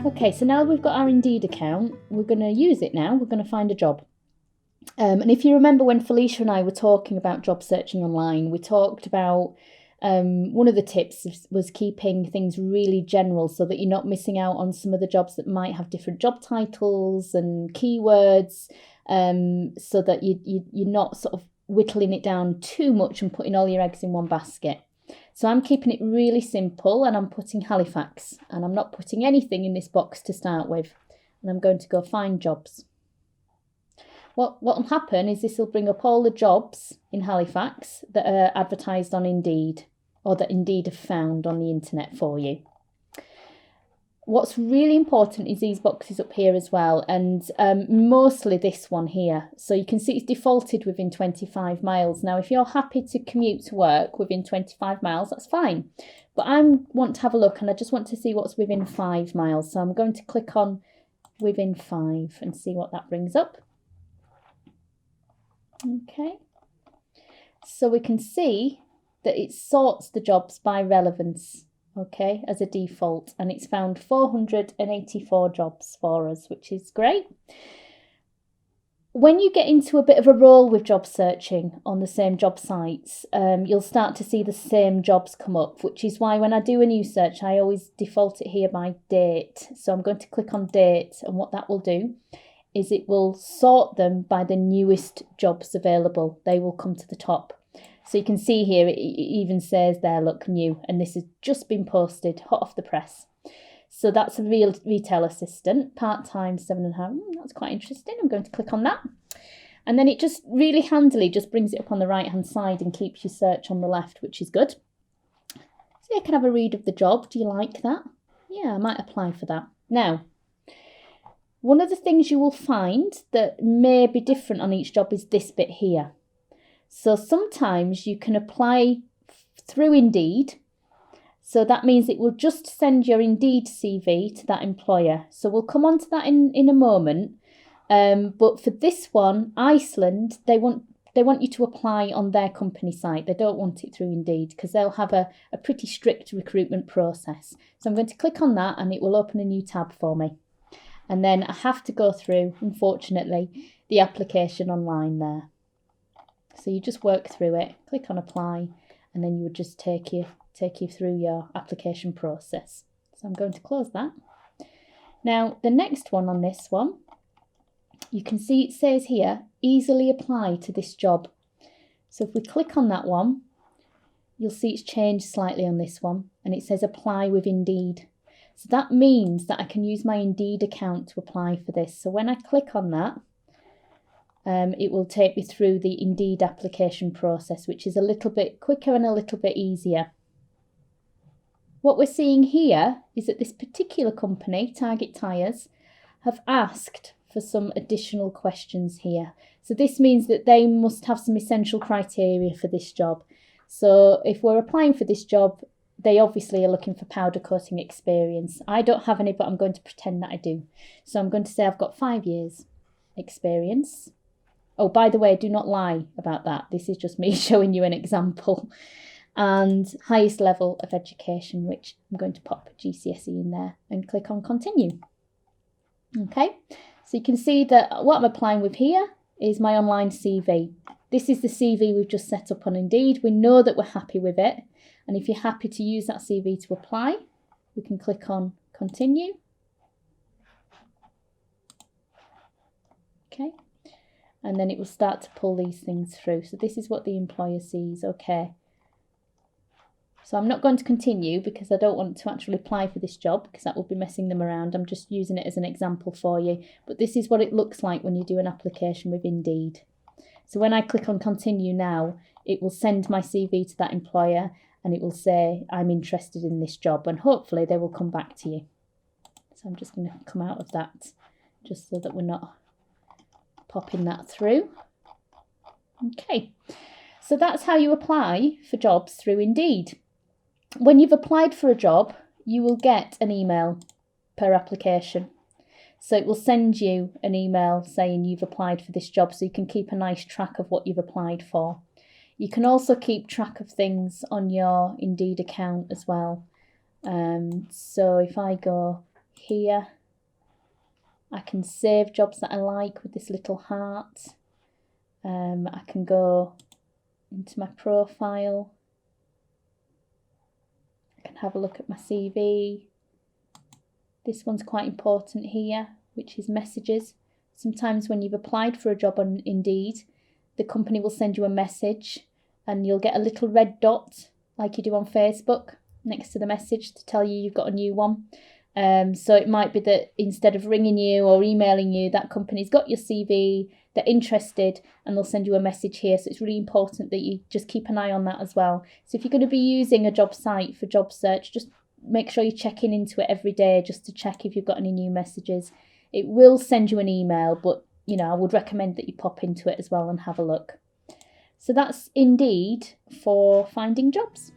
Okay, so now we've got our Indeed account, we're going to use it now. We're going to find a job. And if you remember when Felicia and I were talking about job searching online, we talked about one of the tips was keeping things really general so that you're not missing out on some of the jobs that might have different job titles and keywords, so that you're not sort of whittling it down too much and putting all your eggs in one basket. So I'm keeping it really simple, and I'm putting Halifax, and I'm not putting anything in this box to start with, and I'm going to go find jobs. What will happen is this will bring up all the jobs in Halifax that are advertised on Indeed, or that Indeed have found on the internet for you. What's really important is these boxes up here as well, and mostly this one here. So you can see it's defaulted within 25 miles. Now, if you're happy to commute to work within 25 miles, that's fine. But I want to have a look, and I just want to see what's within 5 miles. So I'm going to click on within 5 and see what that brings up. Okay, so we can see that it sorts the jobs by relevance, okay, as a default, and it's found 484 jobs for us, which is great. When you get into a bit of a role with job searching on the same job sites, you'll start to see the same jobs come up, which is why when I do a new search, I always default it here by date. So I'm going to click on date, and what that will do is it will sort them by the newest jobs available. They will come to the top. So you can see here, it even says there, look, new, and this has just been posted, hot off the press. So that's a real retail assistant, part-time, 7.5. That's quite interesting. I'm going to click on that. And then it just really handily just brings it up on the right-hand side and keeps your search on the left, which is good. So you can have a read of the job. Do you like that? Yeah, I might apply for that. Now, one of the things you will find that may be different on each job is this bit here. So sometimes you can apply through Indeed. So that means it will just send your Indeed CV to that employer. So we'll come on to that in a moment. But for this one, Iceland, they want you to apply on their company site. They don't want it through Indeed because they'll have a pretty strict recruitment process. So I'm going to click on that, and it will open a new tab for me. And then I have to go through, unfortunately, the application online there. So you just work through it, click on apply, and then you would just take you through your application process. So I'm going to close that. Now, the next one on this one, you can see it says here, easily apply to this job. So if we click on that one, you'll see it's changed slightly on this one, and it says apply with Indeed. So that means that I can use my Indeed account to apply for this. So when I click on that, it will take me through the Indeed application process, which is a little bit quicker and a little bit easier. What we're seeing here is that this particular company, Target Tyres, have asked for some additional questions here. So this means that they must have some essential criteria for this job. So if we're applying for this job, they obviously are looking for powder coating experience. I don't have any, but I'm going to pretend that I do. So I'm going to say I've got 5 years experience. Oh, by the way, do not lie about that. This is just me showing you an example. And highest level of education, which I'm going to pop GCSE in there and click on continue. Okay, so you can see that what I'm applying with here is my online CV. This is the CV we've just set up on Indeed. We know that we're happy with it. And if you're happy to use that CV to apply, we can click on continue. Okay. And then it will start to pull these things through. So this is what the employer sees. Okay. So I'm not going to continue because I don't want to actually apply for this job because that will be messing them around. I'm just using it as an example for you. But this is what it looks like when you do an application with Indeed. So when I click on continue now, it will send my CV to that employer and it will say, I'm interested in this job, and hopefully they will come back to you. So I'm just going to come out of that just so that we're not popping that through. Okay, so that's how you apply for jobs through Indeed. When you've applied for a job, you will get an email per application. So it will send you an email saying you've applied for this job, so you can keep a nice track of what you've applied for. You can also keep track of things on your Indeed account as well. So if I go here. I can save jobs that I like with this little heart. I can go into my profile. I can have a look at my CV. This one's quite important here, which is messages. Sometimes when you've applied for a job on Indeed, the company will send you a message and you'll get a little red dot like you do on Facebook next to the message to tell you you've got a new one. So it might be that instead of ringing you or emailing you, that company's got your CV, they're interested, and they'll send you a message here. So it's really important that you just keep an eye on that as well. So if you're going to be using a job site for job search, just make sure you're checking into it every day just to check if you've got any new messages. It will send you an email, but I would recommend that you pop into it as well and have a look. So that's Indeed for finding jobs.